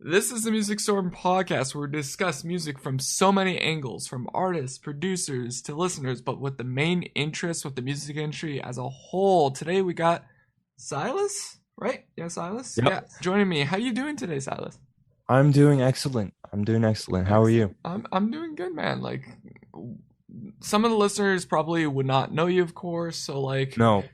This is the Music Storm podcast where we discuss music from so many angles, from artists, producers, to listeners, but with the main interest with the music industry as a whole. Today we got Silas, right? Yeah, Silas? Yep. Yeah, joining me. How you doing today, Silas? I'm doing excellent. I'm doing excellent. How are you? I'm doing good, man. Like some of the listeners probably would not know you, of course, so like No,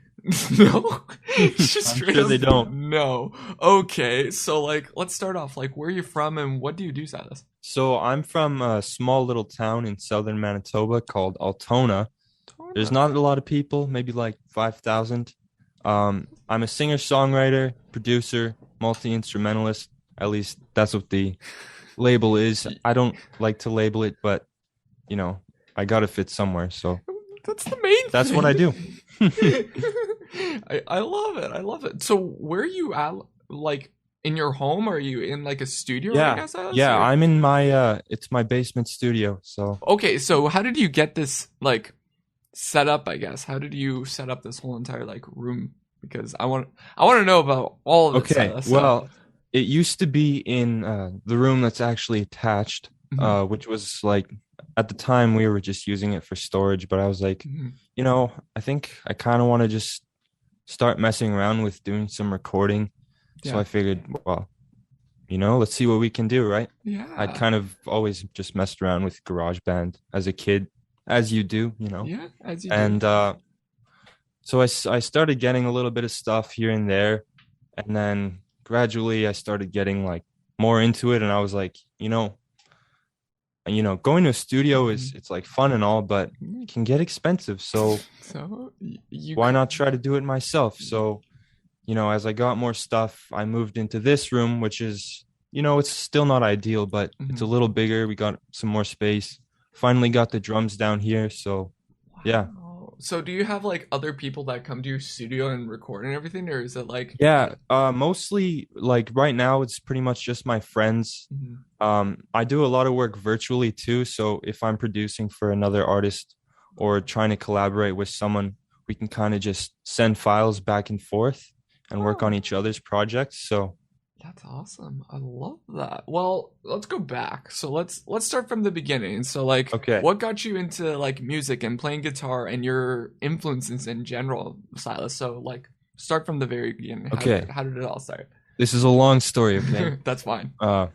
no. Just I'm straight sure up they don't. no. Okay, so like let's start off. Like where are you from and what do you do, Silas? So I'm from a small little town in Southern Manitoba called Altona. There's Tona. not a lot of people, maybe like 5,000. I'm a singer-songwriter, producer, multi-instrumentalist. At least that's what the label is. I don't like to label it, but you know, I gotta fit somewhere. So That's the main that's what I thing. do. I love it. I love it. So where are you at? Like in your home? Are you in like a studio right Yeah, now, Silas? yeah. Or I'm in my it's my basement studio. So okay, so how did you get this like set up, I guess? How did you set up this whole entire like room? Because I want to know about all of it, okay, Silas. So well, it used to be in the room that's actually attached, mhm, which was like at the time we were just using it for storage. But I was like, mhm. I think I kind of want to just start messing around with doing some recording. So Yeah. I figured, well, let's see what we can do, right? I'd Yeah. kind of always just messed around with GarageBand as a kid, as you do, Yeah, as you do. and so I started getting a little bit of stuff here and there, and then gradually I started getting like more into it, and I was like, going to a studio is Mhm. it's like fun and all, but it can get expensive. So So you why not try to do it myself? So, as I got more stuff, I moved into this room, which is, it's still not ideal, but it's a mhm. little bigger. We got some more space. Finally got the drums down here. So yeah. Wow. So do you have like other people that come to your studio and record and everything, or is it like Yeah, mostly like right now it's pretty much just my friends. mhm. I do a lot of work virtually too, so if I'm producing for another artist or trying to collaborate with someone, we can kind of just send files back and forth and work on Oh, each other's projects. So, that's awesome. I love that. Well, let's go back. So let's start from the beginning. So like okay. what got you into like music and playing guitar and your influences in general, Silas? So like start from the very beginning. Okay. How did it all start? This is a long story, okay? That's fine. Uh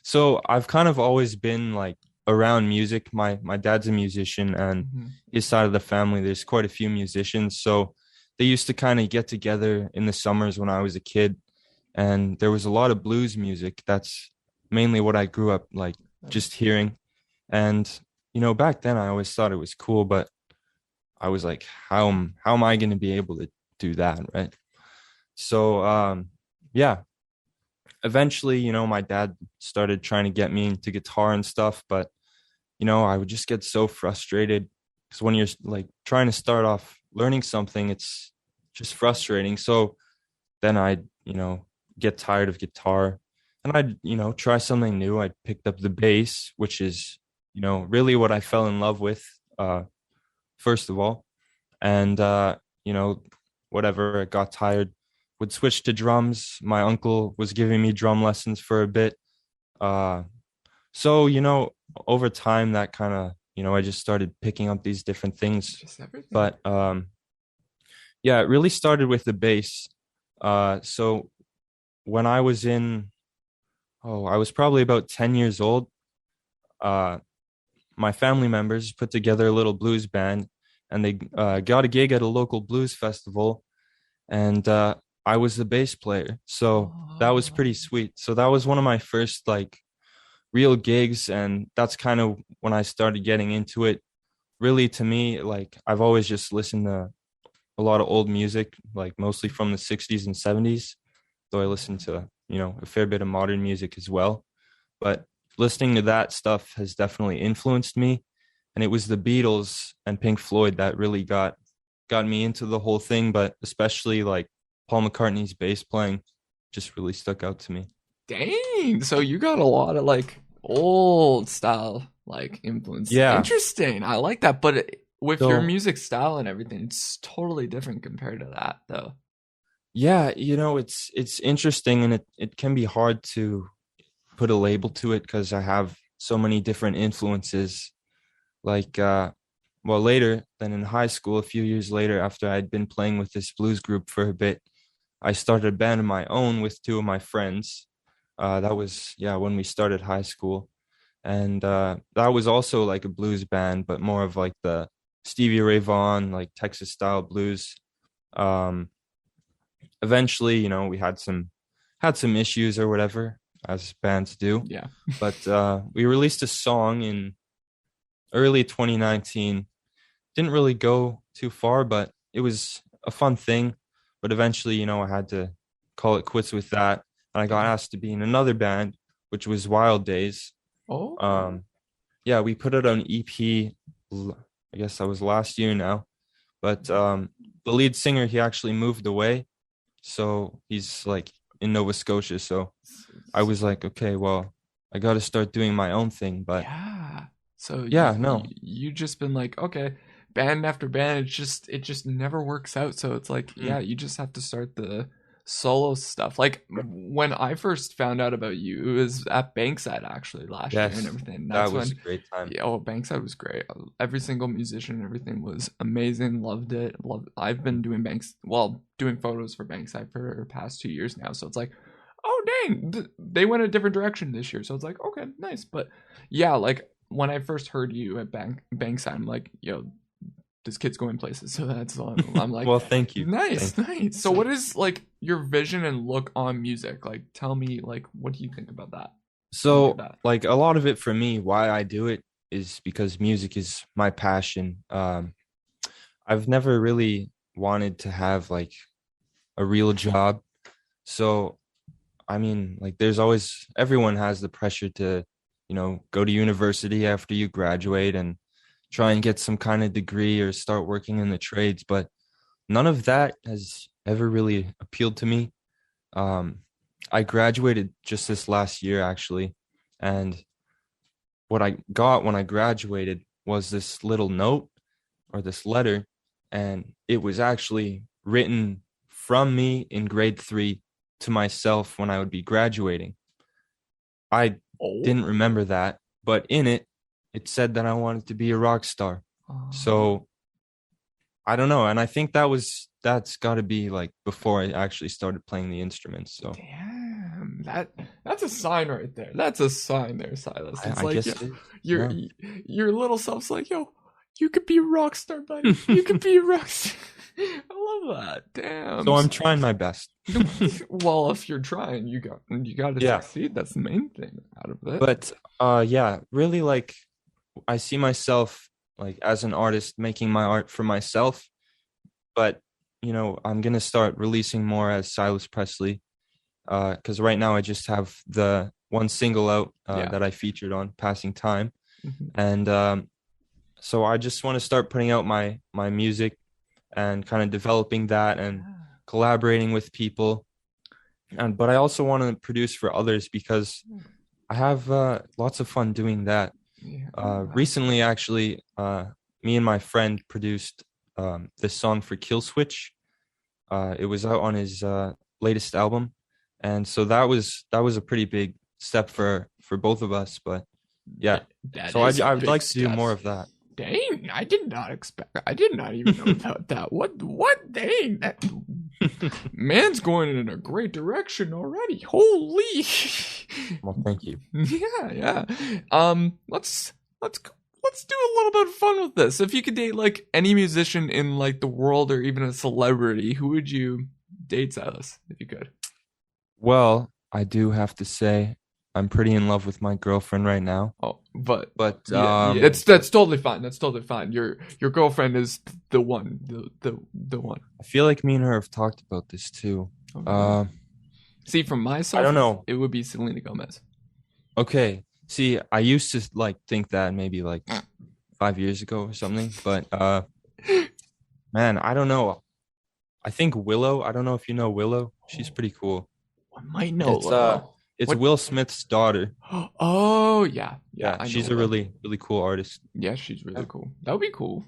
so I've kind of always been like around music. My dad's a musician and Mhm. his side of the family there's quite a few musicians. So they used to kind of get together in the summers when I was a kid, and there was a lot of blues music. That's mainly what I grew up like just hearing. And back then I always thought it was cool, but I was like, how am I going to be able to do that, right? So yeah, eventually, my dad started trying to get me into guitar and stuff, but I would just get so frustrated because when you're like trying to start off learning something, it's just frustrating. So then I'd, get tired of guitar and I'd, try something new. I picked up the bass, which is, really what I fell in love with, first of all. And, you know, whatever, I got tired, would switch to drums. My uncle was giving me drum lessons for a bit. Uh, so, over time that kind of, I just started picking up these different things. Just everything. But yeah, it really started with the bass. So when I was I was probably about 10 years old. Uh, my family members put together a little blues band and they got a gig at a local blues festival. And I was the bass player. So that was Oh, pretty sweet. So that was one of my first like real gigs. And that's kind of when I started getting into it. Really, to me, like I've always just listened to a lot of old music, like mostly from the 60s and 70s. Though I listen to, a fair bit of modern music as well. But listening to that stuff has definitely influenced me. And it was the Beatles and Pink Floyd that really got me into the whole thing, but especially like Paul McCartney's bass playing just really stuck out to me. dang. So you got a lot of like old style like influence. Yeah. Interesting. I like that. But with your So music style and everything, it's totally different compared to that, though. yeah, it's interesting and it can be hard to put a label to it because I have so many different influences. Like, well, later than in high school, a few years later, after I'd been playing with this blues group for a bit, I started a band of my own with two of my friends. That was, yeah, when we started high school. And that was also like a blues band, but more of like the Stevie Ray Vaughan, like Texas style blues. Um, Eventually, we had some issues or whatever, as bands do. Yeah. But we released a song in early 2019. Didn't really go too far, but it was a fun thing. But eventually, I had to call it quits with that. And I got asked to be in another band, which was Wild Days. Oh. Yeah, we put it on EP. I guess that was last year now. But the lead singer, he actually moved away. So he's like in Nova Scotia. So I was like, okay, well, I got to start doing my own thing. But yeah. So yeah, no. you just been like, okay, band after band, it just never works out. So it's like, yeah, you just have to start the solo stuff. Like when I first found out about you, it was at Bankside actually last year and everything. That was a great time. Yeah, Bankside was great. Every single musician and everything was amazing. Loved it. I've been doing doing photos for Bankside for the past 2 years now. So it's like, oh dang, they went a different direction this year. So it's like, okay, nice. But yeah, like when I first heard you at Bankside, I'm like, yo, this kid's going places. So that's all. I'm like, well, thank you. Nice. So what is like your vision and look on music? Like, tell me, like, what do you think about that? So like a lot of it for me, why I do it is because music is my passion. I've never really wanted to have like a real job. So, I mean, like everyone has the pressure to, go to university after you graduate and try and get some kind of degree or start working in the trades. But none of that has ever really appealed to me. I graduated just this last year, actually. And what I got when I graduated was this little note or this letter. And it was actually written from me in grade 3 to myself when I would be graduating. I didn't remember that, but in it, it said that I wanted to be a rock star. So I don't know. And I think that's got to be like before I actually started playing the instruments. So damn, that's a sign right there. That's a sign there, Silas. It's like guess your little self's like, yo, you could be a rock star, buddy. You could be a rock star. I love that. Damn. So I'm trying my best. Well, if you're trying, you got to succeed. That's the main thing out of it. But yeah, really, like I see myself like as an artist making my art for myself. But I'm gonna start releasing more as Silas Presley. Because right now I just have the one single out that I featured on, Passing Time. And so I just want to start putting out my music and kind of developing that and collaborating with people. But I also want to produce for others because I have lots of fun doing that. Recently, actually, me and my friend produced this song for Kill Switch. It was out on his latest album. And so that was a pretty big step for both of us. But yeah, so I'd like to do more of that. Dang, I did not even know about that. What? Dang, that man's going in a great direction already. Holy. Well, thank you. Yeah. Let's do a little bit of fun with this. If you could date like any musician in like the world or even a celebrity, who would you date, Silas, if you could? Well, I do have to say I'm pretty in love with my girlfriend right now. Oh, but yeah, that's totally fine. That's totally fine. Your girlfriend is the one, the one. I feel like me and her have talked about this too. Okay. See, from my side, I don't know. It would be Selena Gomez. Okay. See, I used to like think that maybe like 5 years ago or something, but man, I don't know. I think Willow. I don't know if you know Willow. She's pretty cool. I might know. It's Will Smith's daughter. Oh yeah. She's a really cool artist. Yeah, she's really cool. That would be cool.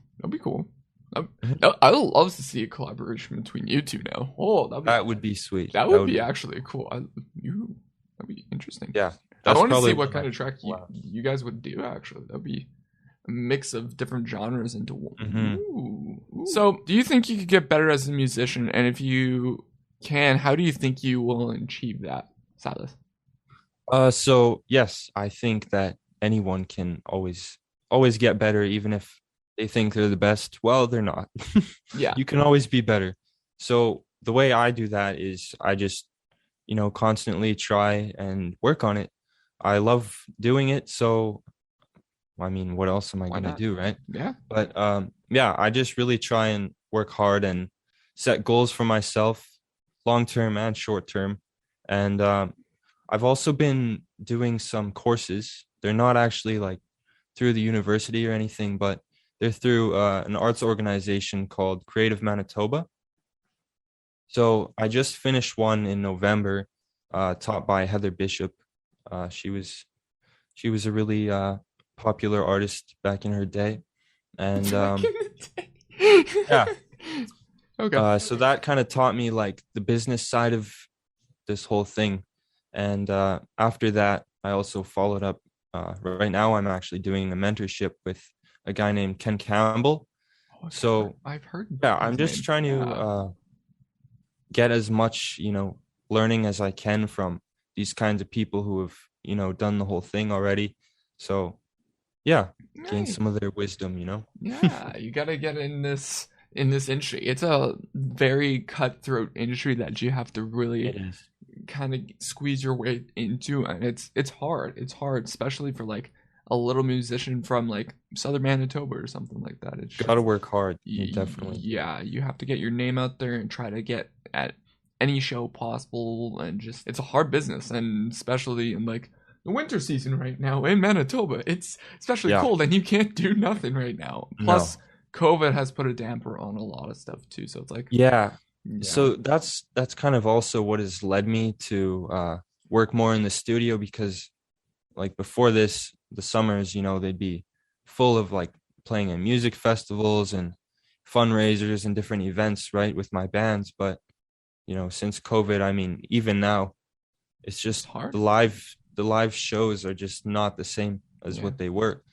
I would love to see a collaboration between you two now. Oh, that would be sweet. That would be actually cool. That'd be interesting. Yeah. I That's want to see probably what one kind that of track collabs. you guys would do. Actually, that'd be a mix of different genres into one. Hmm. Ooh. So, do you think you could get better as a musician? And if you can, how do you think you will achieve that, Silas? So yes, I think that anyone can always get better, even if they think they're the best. Well, they're not. Yeah. You can always be better. So the way I do that is I just, constantly try and work on it. I love doing it, so I mean, what else am I Why gonna not? do, right? Yeah. But yeah, I just really try and work hard and set goals for myself, long term and short term. And I've also been doing some courses. They're not actually like through the university or anything, but they're through an arts organization called Creative Manitoba. So I just finished one in November, taught by Heather Bishop. She was a really popular artist back in her day, and Back in the yeah, day. Okay. so that kind of taught me like the business side of this whole thing. And after that, I also followed up. Right now, I'm actually doing a mentorship with a guy named Ken Campbell. Oh, So I've heard yeah, I'm his just name. trying to Yeah. get as much, learning as I can from these kinds of people who have, done the whole thing already. So yeah, gain Nice. some of their wisdom. Yeah, you gotta get in this industry. It's a very cutthroat industry that you have to really It is. kind of squeeze your way into, and it's hard. It's hard, especially for like a little musician from like Southern Manitoba or something like that. It's Got to just work hard. You definitely do. yeah, you have to get your name out there and try to get at any show possible, and just it's a hard business, and especially in like the winter season right now in Manitoba, it's especially Yeah. cold and you can't do nothing right now. Plus, No. COVID has put a damper on a lot of stuff too, so it's like Yeah. yeah, So that's kind of also what has led me to work more in the studio because like before this, the summers, they'd be full of like playing in music festivals and fundraisers and different events, right, with my bands. But, since COVID, I mean, even now, it's it's just hard. the live shows are just not the same as Yeah. what they were.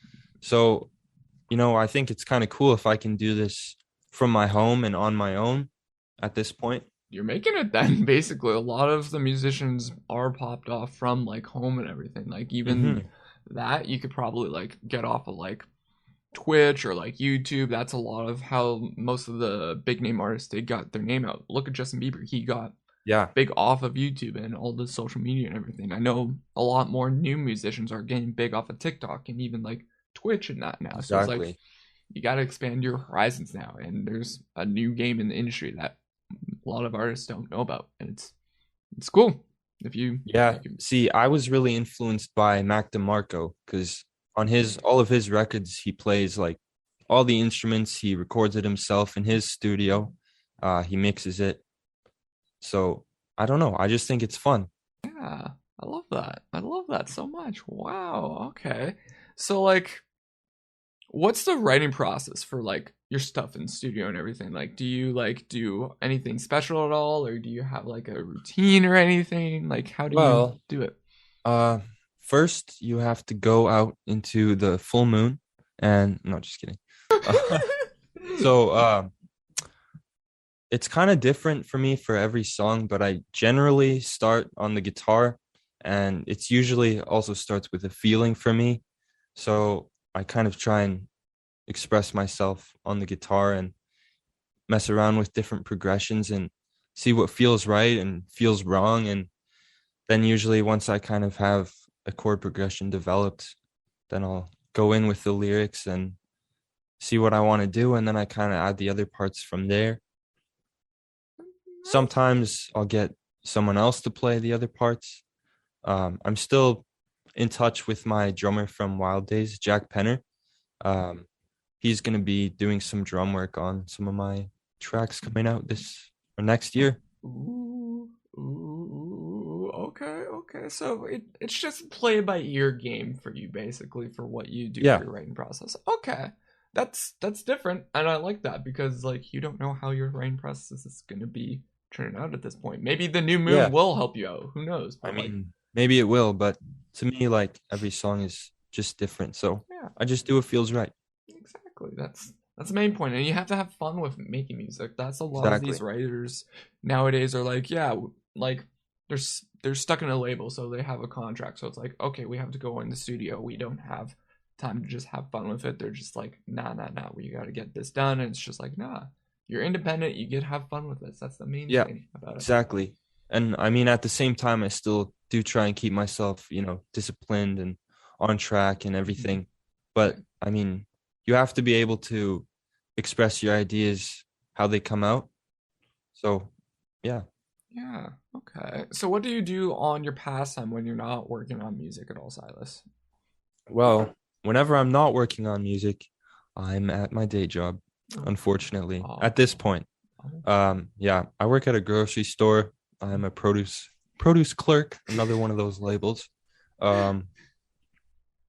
So, I think it's kind of cool if I can do this from my home and on my own at this point. You're making it then. Basically, a lot of the musicians are popped off from like home and everything. Like even Hmm. that you could probably like get off of like Twitch or like YouTube. That's a lot of how most of the big name artists they got their name out. Look at Justin Bieber. He got Yeah, big off of YouTube and all the social media and everything. I know a lot more new musicians are getting big off of TikTok and even like Twitch and that now. So it's like exactly. you got to expand your horizons now, and there's a new game in the industry that a lot of artists don't know about, and it's cool if Yeah. you can. See, I was really influenced by Mac DeMarco because on his all of his records, he plays like all the instruments. He records it himself in his studio. He mixes it. So I don't know. I just think it's fun. Yeah, I love that. I love that so much. Wow. Okay. So like, what's the writing process for like your stuff in the studio and everything? Like, do you like do anything special at all, or do you have like a routine or anything? Like, how do you Well, do it? uh, first you have to go out into the full moon, and no, just kidding. So it's kind of different for me for every song, but I generally start on the guitar, and it's usually also starts with a feeling for me. So I kind of try and express myself on the guitar and mess around with different progressions and see what feels right and feels wrong. And then usually once I kind of have a chord progression developed, then I'll go in with the lyrics and see what I want to do. And then I kind of add the other parts from there. Nice. Sometimes I'll get someone else to play the other parts. I'm still in touch with my drummer from Wild Days, Jack Penner. Um, he's going to be doing some drum work on some of my tracks coming out this or next year. Ooh, ooh, okay, okay. So it's just play by ear game for you basically for what you do for Yeah, your writing process. Okay. That's different and I like that because like you don't know how your writing process is gonna be turning out at this point. Maybe the new moon yeah. will help you out. Who knows? I But like mean, maybe it will, but to me, like every song is just different. So Yeah, I just do what feels right. exactly. That's the main point, and you have to have fun with making music. That's a lot of these Exactly. writers nowadays are like, yeah, like they're stuck in a label, so they have a contract. So it's like, okay, we have to go in the studio. We don't have time to just have fun with it. They're just like, nah, nah, nah. We got to get this done, and it's just like, nah. You're independent. You get to have fun with this. That's the main Yeah, thing about it. exactly. And I mean, at the same time, I still do try and keep myself, disciplined and on track and Mhm. everything. Right. But I mean, you have to be able to express your ideas how they come out. So, yeah. Yeah. Okay. So, what do you do on your pastime when you're not working on music at all, Silas? Well, whenever I'm not working on music, I'm at my day job, Okay. unfortunately, Oh. at this point. Oh. Yeah, I work at a grocery store. I'm a produce clerk, another one of those labels. Um,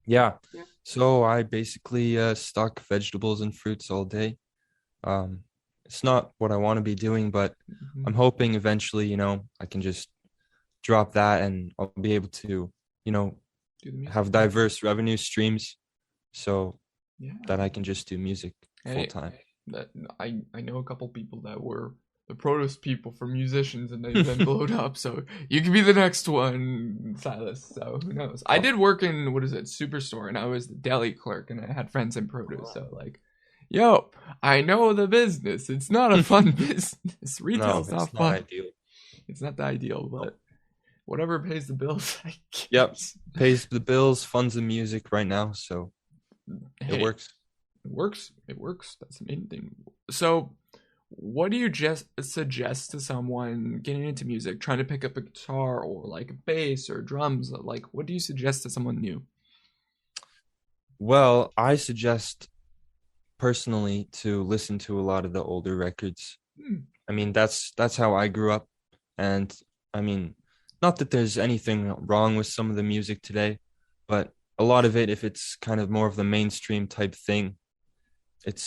yeah, Yeah. so I basically stock vegetables and fruits all day. Um, it's not what I want to be doing, but Mhm. I'm hoping eventually, I can just drop that and I'll be able to, you know, Do the music. have diverse revenue streams so Yeah. that I can just do music full Hey, time. that I know a couple people that were the produce people for musicians, and they've been blowed up. So you could be the next one, Silas. So who knows? I Oh, did work in what is it, Superstore, and I was the deli clerk, and I had friends in produce. So like, yo, I know the business. It's not a fun business. no, Retail's it's not not fun. ideal. It's not the ideal, Oh, but whatever pays the bills, I yep, guess. pays the bills, funds the music right now, so it Hey, works. it works. It works. That's the main thing. So, what do you just suggest to someone getting into music, trying to pick up a guitar or like a bass or drums? Like, what do you suggest to someone new? Well, I suggest personally to listen to a lot of the older records. Hmm, I mean, that's how I grew up, and I mean, not that there's anything wrong with some of the music today, but a lot of it, if it's kind of more of the mainstream type thing, it.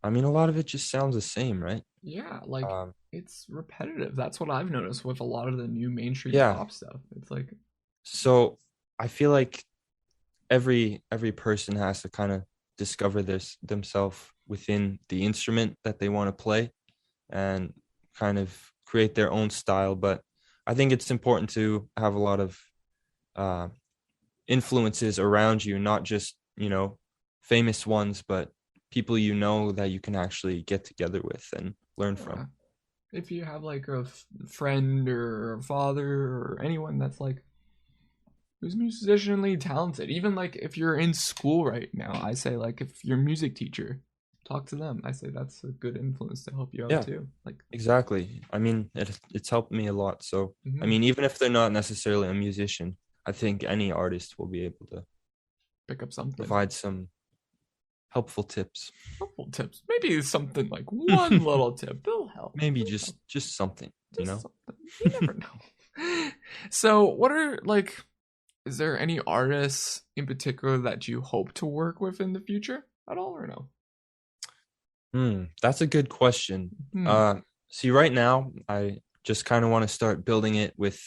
I mean, a lot of it just sounds the same, right? yeah, like Um, it's repetitive. That's what I've noticed with a lot of the new mainstream yeah. pop stuff. It's like, So I feel like every person has to kind of discover this themselves within the instrument that they want to play and kind of create their own style. But I think it's important to have a lot of uh, influences around you, not just, famous ones, but people that you can actually get together with and learn yeah, from. if you have like a friend or a father or anyone that's like who's musicianly talented. Even like if you're in school right now, I say like if your music teacher, talk to them. I say that's a good influence to help you out Yeah, too. Like, exactly. I mean, it's helped me a lot. So, I mhm, mean, even if they're not necessarily a musician, I think any artist will be able to pick up something. provide some helpful tips. Helpful tips. Maybe something like one little tip. They'll help. Maybe They'll help. just something, Just something. You never know. So, what are like? Is there any artists in particular that you hope to work with in the future at all, or no? That's a good question. Hmm. See, right now, I just kind of want to start building it with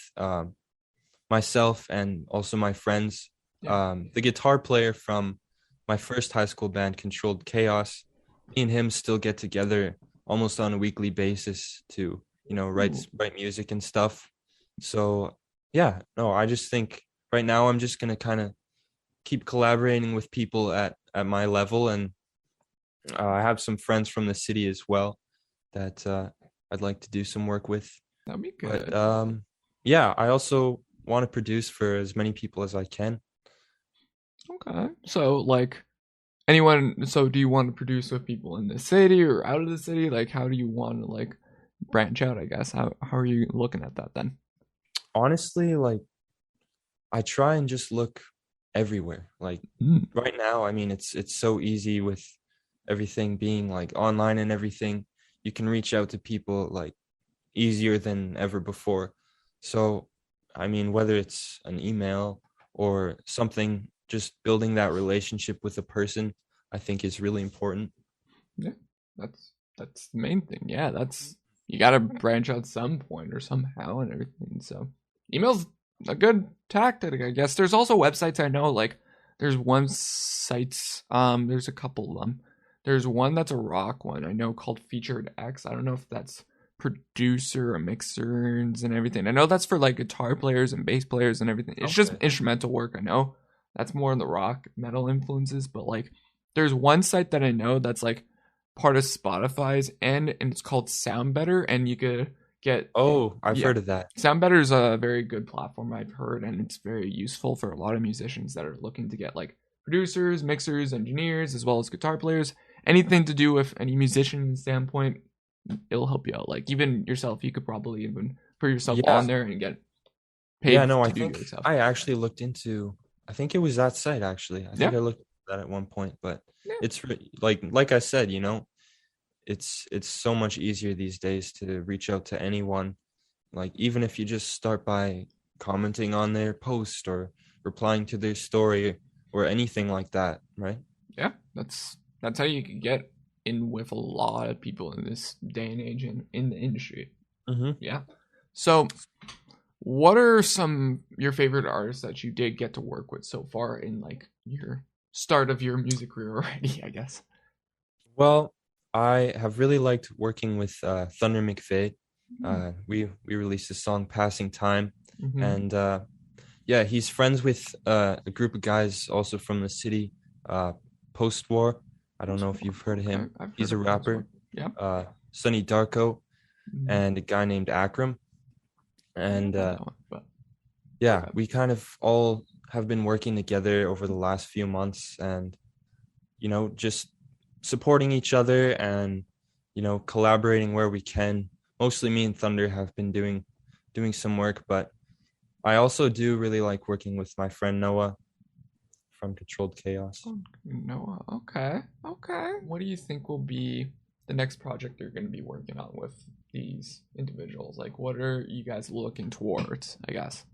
myself and also my friends. Yeah. The guitar player from my first high school band, Controlled Chaos, me and him still get together almost on a weekly basis to, Ooh. write music and stuff. So, yeah, no, I just think right now I'm just gonna kind of keep collaborating with people at my level, and I have some friends from the city as well that I'd like to do some work with. That'd be But good. yeah, I also want to produce for as many people as I can. Okay. So like anyone so do you want to produce with people in the city or out of the city? Like how do you want to like branch out, I guess? How are you looking at that then? Honestly, like I try and just look everywhere. Like Mm, right now, I mean, it's so easy with everything being like online and everything. You can reach out to people like easier than ever before. So, I mean, whether it's an email or something, just building that relationship with a person, I think is really important. yeah. That's the main thing. Yeah, that's you got to branch out some point or somehow and everything. So, emails a good tactic, I guess. There's also websites I know, like there's one sites, there's a couple of them. There's one that's a rock one I know called Featured X. I don't know if that's producer or mixers and everything. I know that's for like guitar players and bass players and everything. It's just instrumental work. I know that's more in the rock metal influences, but like there's one site that I know that's like part of Spotify's and it's called Sound Better, and you could get I've heard of that. Sound Better is a very good platform I've heard, and it's very useful for a lot of musicians that are looking to get like producers, mixers, engineers, as well as guitar players. Anything to do with any musician standpoint, it'll help you out. Like even yourself, you could probably even put yourself on there and get paid. Yeah, no, I think I actually looked into. I think it was that site actually. I think I looked at that at one point, but it's like I said, you know, it's so much easier these days to reach out to anyone. Like even if you just start by commenting on their post or replying to their story or anything like that, right? Yeah, that's how you can get in with a lot of people in this day and age in the industry. Yeah. So what are some your favorite artists that you did get to work with so far in like your start of your music career already, I guess? Well, I have really liked working with Thunder McVeigh. We released a song "Passing Time," and yeah, he's friends with a group of guys also from the city, post-war. I don't know if you've heard of him. He's a rapper. Yeah. Sonny Darko, and a guy named Akram. And yeah, we kind of all have been working together over the last few months, and you know, just supporting each other and you know, collaborating where we can. Mostly me and Thunder have been doing some work, but I also do really like working with my friend Noah from Controlled Chaos. Noah, okay. What do you think will be the next project you're going to be working on with these individuals? Like, what are you guys looking towards, I guess?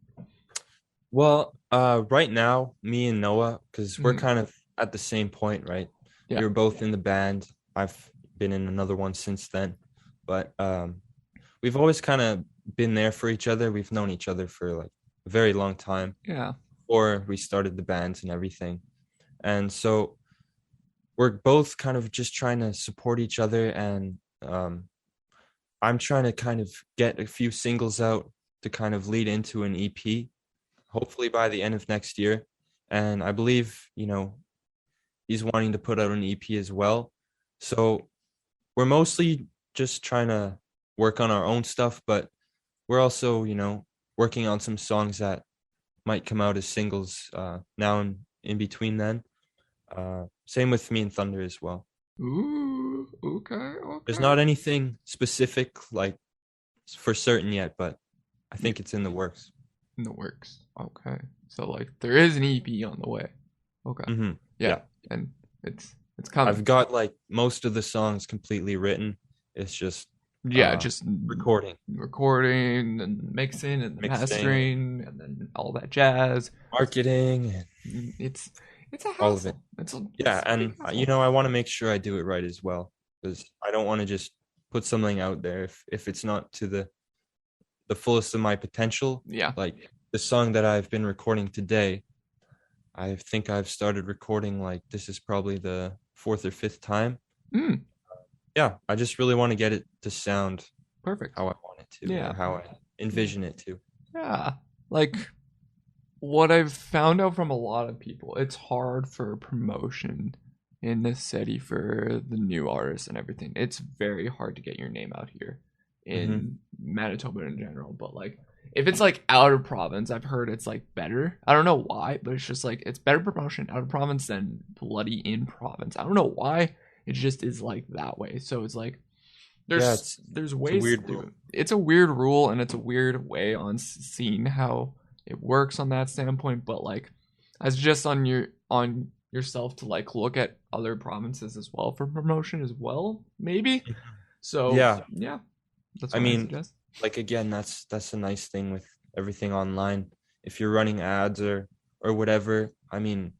Well, right now, me and Noah, because we're kind of at the same point, right? We were both in the band. I've been in another one since then, but we've always kind of been there for each other. We've known each other for like a very long time. Yeah. Before we started the bands and everything. And so we're both kind of just trying to support each other, and I'm trying to kind of get a few singles out to kind of lead into an EP, hopefully by the end of next year. And I believe, you know, he's wanting to put out an EP as well. So we're mostly just trying to work on our own stuff, but we're also, you know, working on some songs that might come out as singles now and in between then. Same with me and Thunder as well. Ooh, okay. There's not anything specific like for certain yet, but I think it's in the works. In the works. Okay. So like there is an EP on the way. Okay. Yeah. And it's coming. I've got like most of the songs completely written. It's just just recording and mixing and mastering and then all that jazz, marketing. It's a hassle. All of it. And you know, I want to make sure I do it right as well, because I don't want to just put something out there if it's not to the fullest of my potential. Yeah. Like the song that I've been recording today, I think I've started recording like this is probably the 4th or 5th time. Yeah, I just really want to get it to sound perfect how I want it to, or how I envision it to. Yeah, like what I've found out from a lot of people, it's hard for promotion in this city for the new artists and everything. It's very hard to get your name out here in Manitoba in general, but like if it's like out of province, I've heard it's like better. I don't know why, but it's just like it's better promotion out of province than bloody in province. I don't know why. It just is like that way. So it's like there's ways to do it. It's a weird rule, and it's a weird way on seeing how it works on that standpoint. But like, as just on yourself to like look at other provinces as well for promotion as well, maybe. So yeah. That's what I suggest. Like again, that's a nice thing with everything online. If you're running ads or whatever, I mean.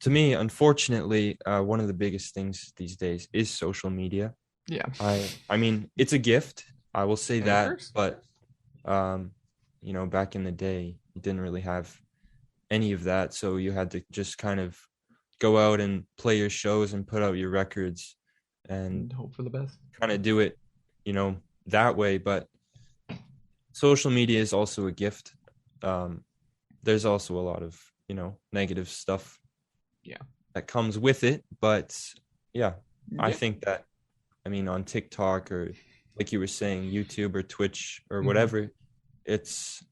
To me, unfortunately, one of the biggest things these days is social media. Yeah. I mean, it's a gift. I will say that. But back in the day, you didn't really have any of that. So you had to just kind of go out and play your shows and put out your records and And hope for the best. kind of do it, that way. But social media is also a gift. There's also a lot of, negative stuff Yeah. that comes with it. But yeah, I Yeah. think that, on TikTok or like you were saying, YouTube or Twitch or Mhm. whatever, it's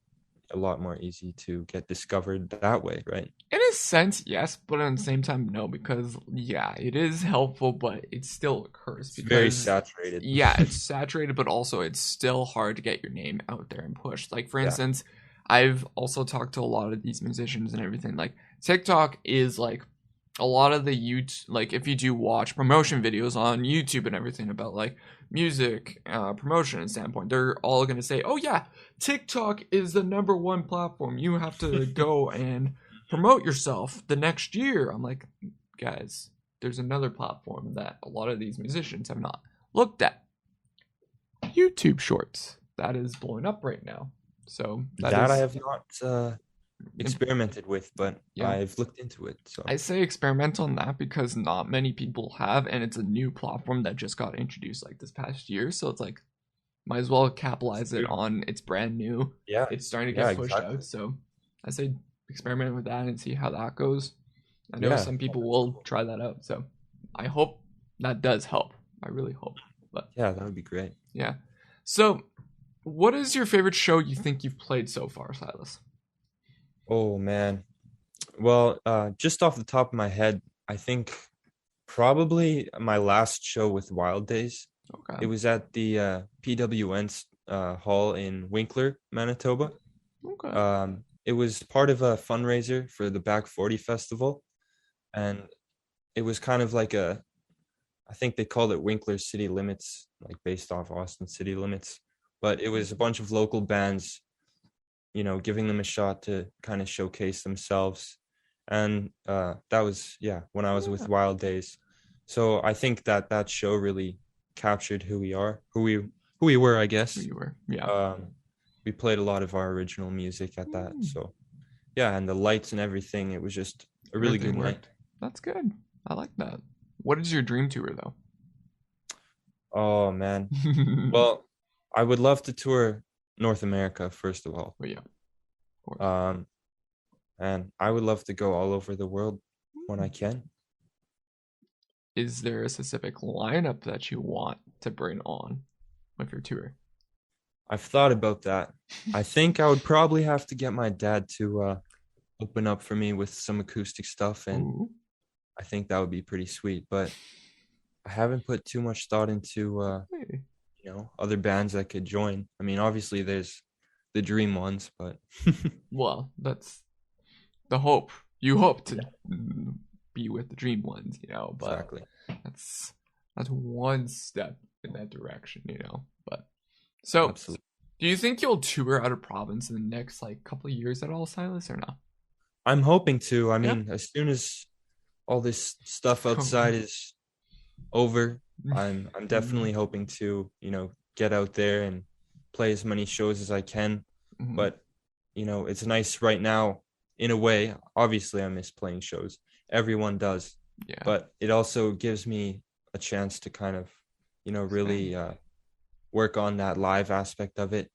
a lot more easy to get discovered that way, right? In a sense, yes, but at the same time, no, because yeah, it is helpful, but it's still a curse It's very because saturated. yeah, it's saturated, but also it's still hard to get your name out there and pushed. Like for Yeah. instance, I've also talked to a lot of these musicians and everything. Like TikTok is like a lot of the YouTube, like if you do watch promotion videos on YouTube and everything about like music promotion and standpoint, they're all gonna say, "Oh yeah, TikTok is the number one platform. You have to go and promote yourself the next year." I'm like, guys, there's another platform that a lot of these musicians have not looked at. YouTube Shorts. That is blowing up right now. So that That I is, have not experimented with, but yeah. I've looked into it. So I say experiment on that because not many people have, and it's a new platform that just got introduced like this past year. So it's like, might as well capitalize it on it's brand new. yeah, It's starting to yeah, get pushed exactly. out. So I say experiment with that and see how that goes. I know Yeah, some people that's will cool. try that out. So I hope that does help. I really hope. But Yeah, that would be great. yeah. So what is your favorite show you think you've played so far, Silas? Oh man. Well, just off the top of my head, I think probably my last show with Wild Days. Okay. It was at the PWN's hall in Winkler, Manitoba. Okay. It was part of a fundraiser for the Back 40 Festival, and it was kind of like I think they called it Winkler City Limits, like based off Austin City Limits. But it was a bunch of local bands, giving them a shot to kind of showcase themselves. And that was, yeah, when I was Yeah. with Wild Days. So I think that show really captured who we are, who we were, I Who guess. you were. Yeah. Um, we played a lot of our original music at that. Mm, So yeah, and the lights and everything, it was just a really everything good night. worked. That's good. I like that. What is your dream tour though? Oh man. Well, I would love to tour North America, first of all. But yeah, of course. Um, and I would love to go all over the world when I can. Is there a specific lineup that you want to bring on with your tour? I've thought about that. I think I would probably have to get my dad to open up for me with some acoustic stuff, and Ooh. I think that would be pretty sweet. But I haven't put too much thought into Hey. other bands that could join. Obviously there's the dream ones, but Well, that's the hope. You hope to be with the dream ones, but exactly. that's that's one step in that direction. But so, Absolutely. do you think you'll tour out of province in the next like couple of years at all, Silas, or no? I'm hoping to. Yeah. As soon as all this stuff outside COVID. is over, I'm definitely hoping to, get out there and play as many shows as I can. Mhm. But, it's nice right now in a way. Obviously, I miss playing shows. Everyone does. Yeah. But it also gives me a chance to kind of, really work on that live aspect of it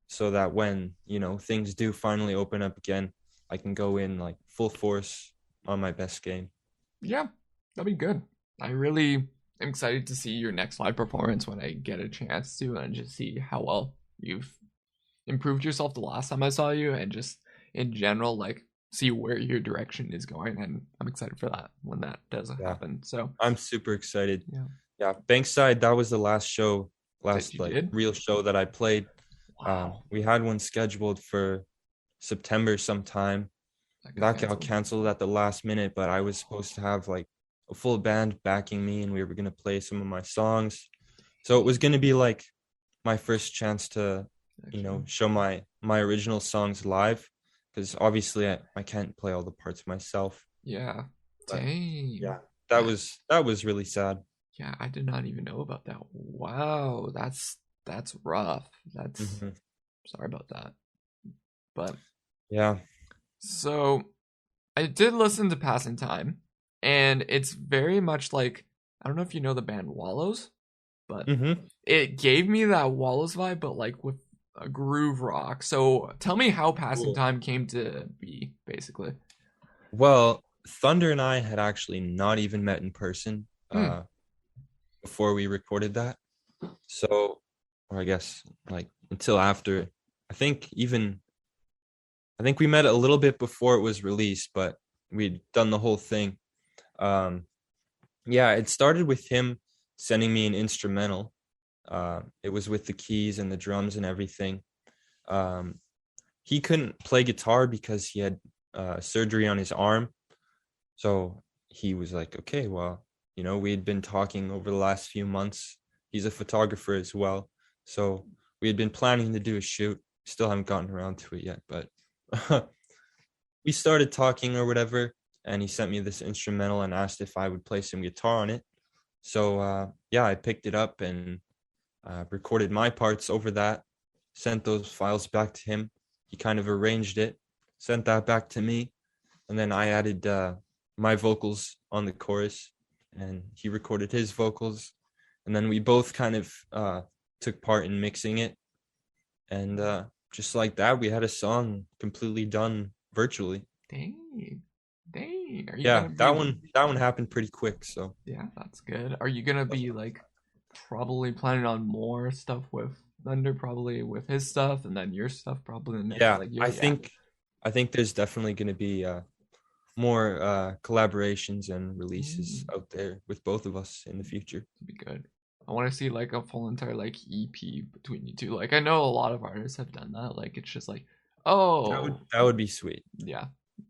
so that when, things do finally open up again, I can go in like full force on my best game. Yeah, that'd be good. I really am excited to see your next live performance when I get a chance to and just see how well you've improved yourself the last time I saw you and just in general, like see where your direction is going. And I'm excited for that when that does Yeah, happen. So, I'm super excited. yeah, Yeah, Bankside, that was the that last you like did. real show that I played. Wow, We had one scheduled for September sometime. that got That got canceled. canceled at the last minute, but I was supposed to have like a full band backing me, and we were gonna play some of my songs. So it was gonna be like my first chance to, Actually, show my original songs live, because obviously I can't play all the parts myself. yeah, But dang, yeah, that was really sad. yeah, I did not even know about that. Wow, that's rough. That's Hmm. sorry about that. But Yeah. so I did listen to Passing Time, and it's very much like, I don't know if you know the band Wallows, but Mm-hmm. it gave me that Wallows vibe, but like with a groove rock. So tell me how Passing Cool. Time came to be, basically. Well, Thunder and I had actually not even met in person Hmm. before we recorded that. So, or I guess like until after. I think even I think we met a little bit before it was released, but we'd done the whole thing. Um, yeah, it started with him sending me an instrumental. It was with the keys and the drums and everything. Um, he couldn't play guitar because he had surgery on his arm. So he was like, okay, well, we had been talking over the last few months. He's a photographer as well. So we had been planning to do a shoot. Still haven't gotten around to it yet, but we started talking or whatever. And he sent me this instrumental and asked if I would play some guitar on it. So yeah, I picked it up and recorded my parts over that, sent those files back to him. He kind of arranged it, sent that back to me, and then I added my vocals on the chorus, and he recorded his vocals, and then we both kind of took part in mixing it, and just like that, we had a song completely done virtually. Dang. Dang. Are you Yeah, gonna be, that one happened pretty quick. So yeah, that's good. Are you gonna be like probably planning on more stuff with Thunder, probably with his stuff, and then your stuff probably the next yeah, like year? I Yeah. think I think there's definitely going to be more collaborations and releases Mm, out there with both of us in the future. to be good. I want to see like a full entire like EP between you two. Like I know a lot of artists have done that. Like it's just like, That would oh, that would be sweet. yeah,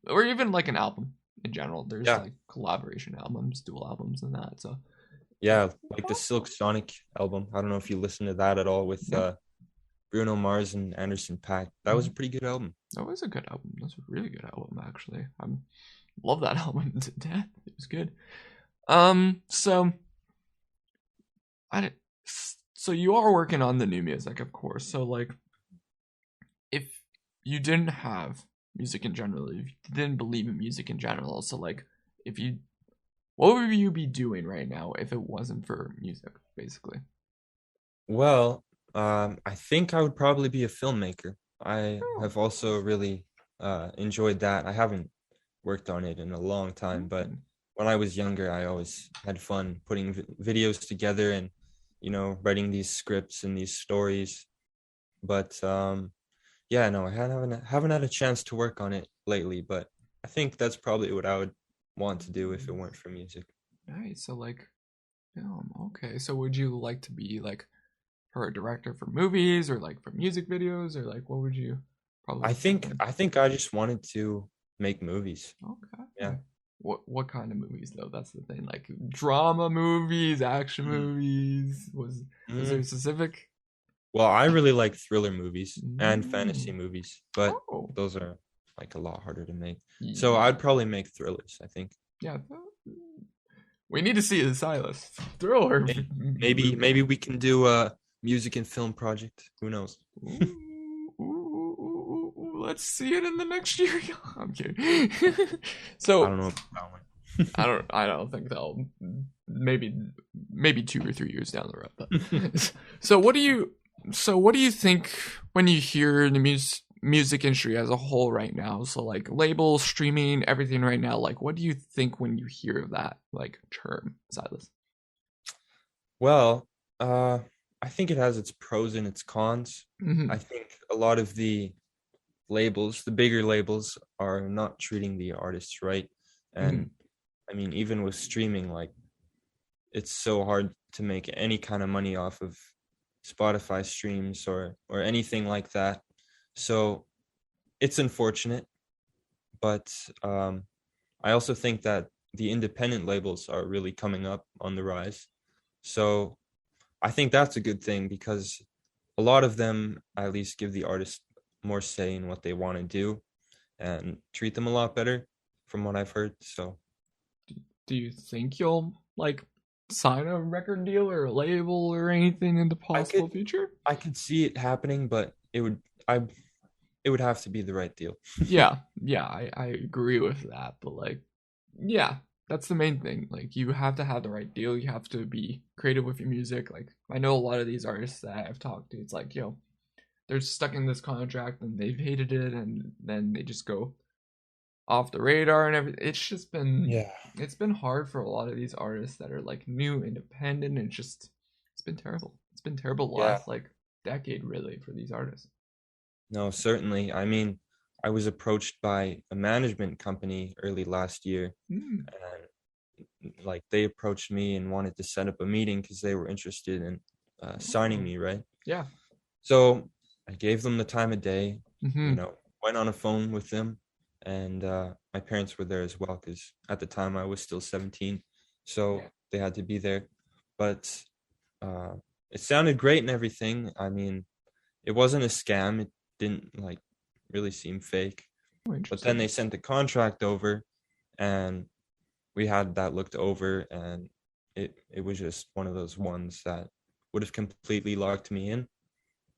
or even like an album in general. There's Yeah, like collaboration albums, dual albums, and that. So yeah, like the Silk awesome. Sonic album. I don't know if you listened to that at all with Yeah, Bruno Mars and Anderson .Paak. That was a pretty good album. that was a good album. That's a really good album, actually. I love that album to death. It was good. So I so you are working on the new music, of course. So like, if you didn't have music in general, if you didn't believe in music in general, so like, if you, what would you be doing right now if it wasn't for music, basically? Well, I think I would probably be a filmmaker. I Oh, have also really enjoyed that. I haven't worked on it in a long time, but mm, when I was younger, I always had fun putting videos together and, writing these scripts and these stories. But yeah, no, I haven't had a chance to work on it lately, but I think that's probably what I would want to do if it weren't for music. nice. So like, film. Okay. So would you like to be like for a director for movies or like for music videos or like what would you probably I be think thinking? I think I just wanted to make movies. Yeah. Okay. What kind of movies though? That's the thing. Like drama movies, action Mm. movies. Was there a Mm. specific? Well, I really like thriller movies and fantasy Mm. movies, but Oh, those are like a lot harder to make. So yeah, I'd probably make thrillers, I think. yeah. We need to see the Silas thriller movie. Maybe we can do a music and film project. Who knows? Let's see it in the next year. I'm kidding. I So don't know about that one. I don't think they'll maybe maybe 2 or 3 years down the road. But so what do you think when you hear the music industry as a whole right now? So like labels, streaming, everything right now. Like what do you think when you hear that like term, Silas? Well, uh, I think it has its pros and its cons. I Mm-hmm. think a lot of the labels, the bigger labels, are not treating the artists right. Mm-hmm. And I mean, even with streaming, like it's so hard to make any kind of money off of Spotify streams or anything like that. So it's unfortunate, but I also think that the independent labels are really coming up on the rise. So I think that's a good thing because a lot of them at least give the artist more say in what they want to do and treat them a lot better from what I've heard. So Do you think you'll like sign a record deal or a label or anything in the I possible could future? I could see it happening, but it would I it would have to be the right deal. Yeah, I agree with that. But like, yeah, that's the main thing. Like, you have to have the right deal. You have to be creative with your music. Like, I know a lot of these artists that I've talked to. It's like, they're stuck in this contract and they've hated it, and then they just go off the radar and everything. Yeah. It's been hard for a lot of these artists that are like new, independent, and it's been terrible. It's been terrible the Yeah. last like decade really for these artists. No, certainly. I mean, I was approached by a management company early last year, Mm. and like they approached me and wanted to set up a meeting because they were interested in signing Oh. me, right? Yeah. So I gave them the time of day, Mm-hmm. went on a phone with them, and my parents were there as well because at the time I was still 17, so they had to be there. But uh, it sounded great and everything. I mean, it wasn't a scam. It didn't like really seem fake. Oh, But then interesting. they sent the contract over, and we had that looked over, and it was just one of those ones that would have completely locked me in.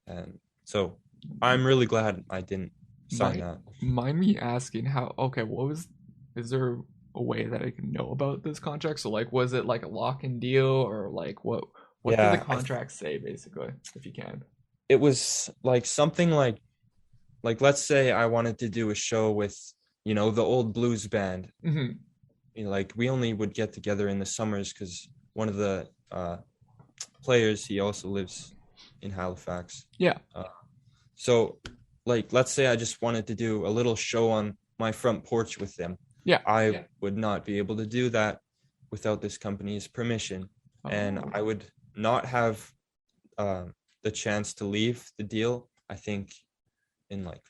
And so I'm really glad I didn't sign Mind that. mind me asking how? Okay, is there a way that I can know about this contract? So like, was it like a lock-in deal, or like what did the Yeah, contract say basically, if you can? it was like something like let's say I wanted to do a show with, the old blues band. Mm-hmm. Like we only would get together in the summers because one of the players, he also lives in Halifax. Yeah. Uh, so, like, let's say I just wanted to do a little show on my front porch with them. Yeah. I would not be able to do that without this company's permission, and Oh, I would not have uh, the chance to leave the deal. I think in like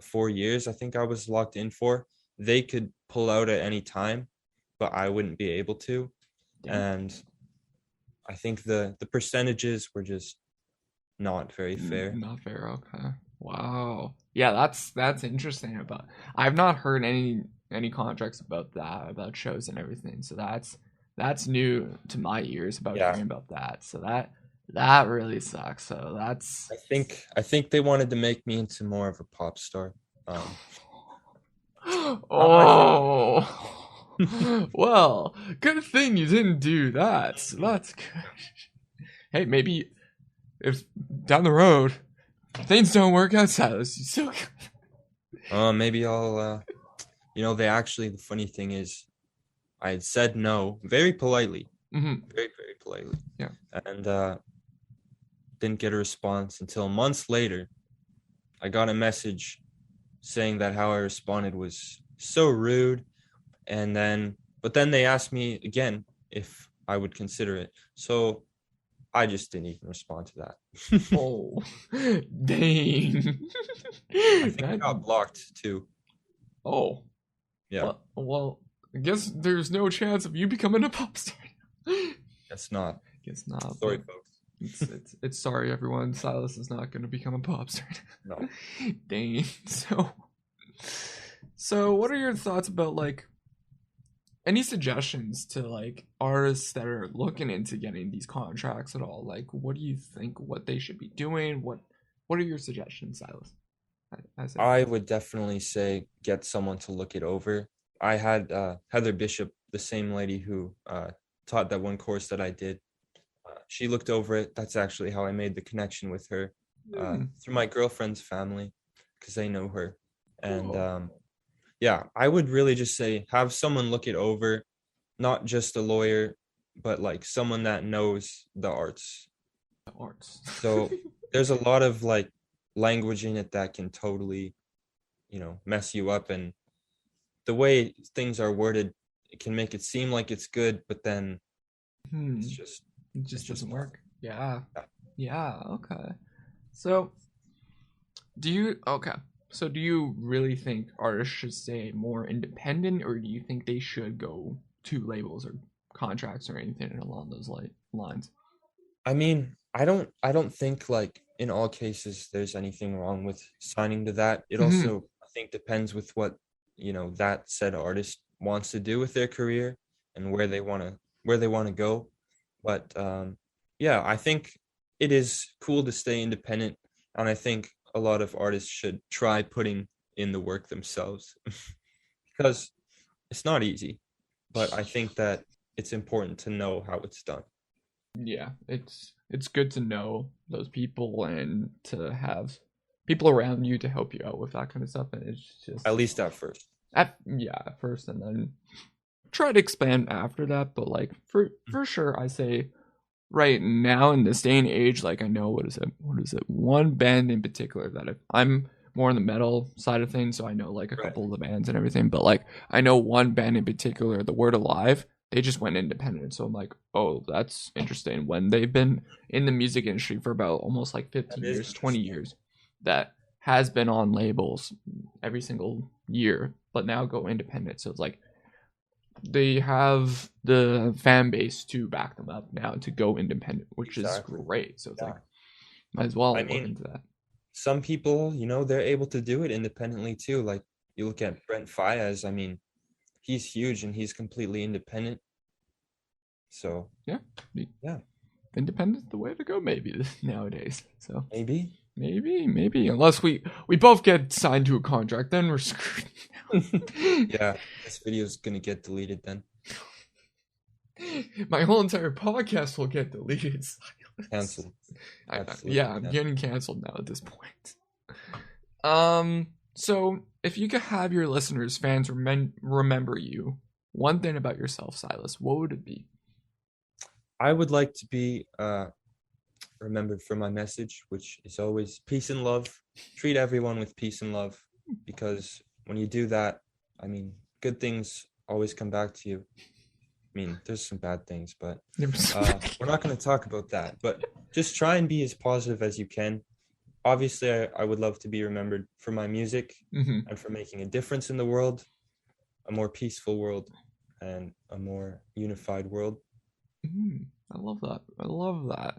4 years, I think I was locked in for. They could pull out at any time, but I wouldn't be able to. damn. And I think the percentages were just not very fair. Not fair. Okay. Wow. Yeah, that's interesting about. I've not heard any contracts about that, about shows and everything. So that's new to my ears about Yeah, hearing about that. So that really sucks. So that's I think they wanted to make me into more of a pop star. Um, not my Oh. Well, good thing you didn't do that. So that's good. Hey, maybe if down the road things don't work out, Silas, you still. maybe I'll. They actually, the funny thing is, I had said no very politely, Mm-hmm. very very politely, Yeah. and didn't get a response until months later. I got a message saying that how I responded was so rude, but then they asked me again if I would consider it. So I just didn't even respond to that. Oh, dang. I think I That, got blocked too. oh, Yeah, well, I guess there's no chance of you becoming a pop star. that's not. Guess not, Sorry, but folks. it's sorry everyone. Silas is not going to become a pop star. No. Dang. So what are your thoughts about like any suggestions to like artists that are looking into getting these contracts at all? Like, what do you think? What they should be doing? What are your suggestions, Silas? I said, I would definitely say get someone to look it over. I had Heather Bishop, the same lady who taught that one course that I did. She looked over it. That's actually how I made the connection with her through my girlfriend's family because they know her. And cool. yeah, I would really just say have someone look it over, not just a lawyer, but like someone that knows the arts. The arts. So there's a lot of like language in it that can totally, mess you up. And the way things are worded, it can make it seem like it's good, but then it's Hmm. just It it's just just doesn't not. work. Yeah. Yeah. Yeah. Okay. So, do you okay? So, do you really think artists should stay more independent, or do you think they should go to labels or contracts or anything along those lines? I mean, I don't think like in all cases there's anything wrong with signing to that. It Hmm. also I think depends with what, that said artist wants to do with their career and where they want to go. But yeah, I think it is cool to stay independent, and I think a lot of artists should try putting in the work themselves because it's not easy, but I think that it's important to know how it's done. Yeah, it's good to know those people and to have people around you to help you out with that kind of stuff. And it's just At least at first. at first, and then try to expand after that. But like for sure, I say right now in this day and age, like I know what is it? One band in particular that I'm more on the metal side of things, so I know like a couple of the bands and everything. But like I know one band in particular, The Word Alive. They just went independent, so I'm like, oh, that's interesting. When they've been in the music industry for about almost like 15 years, 20 years, that has been on labels every single year, but now go independent. So it's like they have the fan base to back them up now to go independent, which is great. So it's like, might as well look into that. Some people, they're able to do it independently too. Like you look at Brent Faiyaz, I mean, he's huge and he's completely independent. So yeah, independent's the way to go maybe nowadays. So maybe unless we both get signed to a contract, then we're screwed. Yeah, this video is gonna get deleted then. My whole entire podcast will get deleted. Canceled. I'm getting canceled now at this point. So if you could have your listeners, fans, remember you, one thing about yourself, Silas, what would it be? I would like to be remembered for my message, which is always peace and love. Treat everyone with peace and love, because when you do that, I mean, good things always come back to you. I mean, there's some bad things, but we're not going to talk about that. But just try and be as positive as you can. Obviously, I would love to be remembered for my music and for making a difference in the world, a more peaceful world and a more unified world. I love that.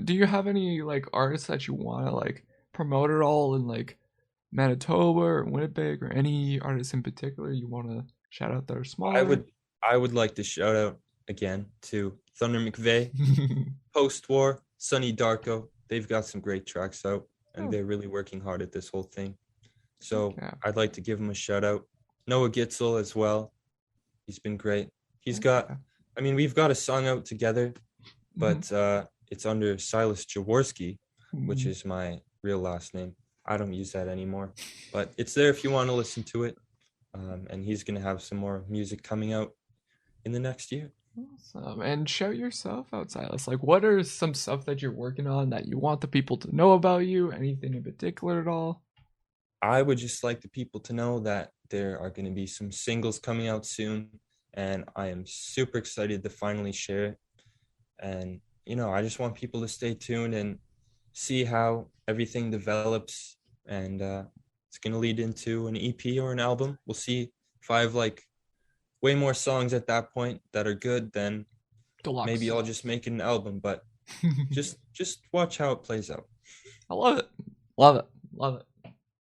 Do you have any like artists that you want to like promote at all in like Manitoba or Winnipeg, or any artists in particular you want to shout out that are smaller? I would like to shout out again to Thunder McVeigh, Post-War, Sonny Darko. They've got some great tracks out and they're really working hard at this whole thing. So I'd like to give them a shout out. Noah Gitzel as well. He's been great. We've got a song out together, but it's under Silas Jaworski, which is my real last name. I don't use that anymore, but it's there if you want to listen to it. And he's going to have some more music coming out in the next year. Awesome. And shout yourself out, Silas. Like, what are some stuff that you're working on that you want the people to know about you? Anything in particular at all? I would just like the people to know that there are going to be some singles coming out soon, and I am super excited to finally share it. And, I just want people to stay tuned and see how everything develops, and it's going to lead into an EP or an album. We'll see if I have like way more songs at that point that are good, then Deluxe. Maybe I'll just make an album, but just watch how it plays out. I love it.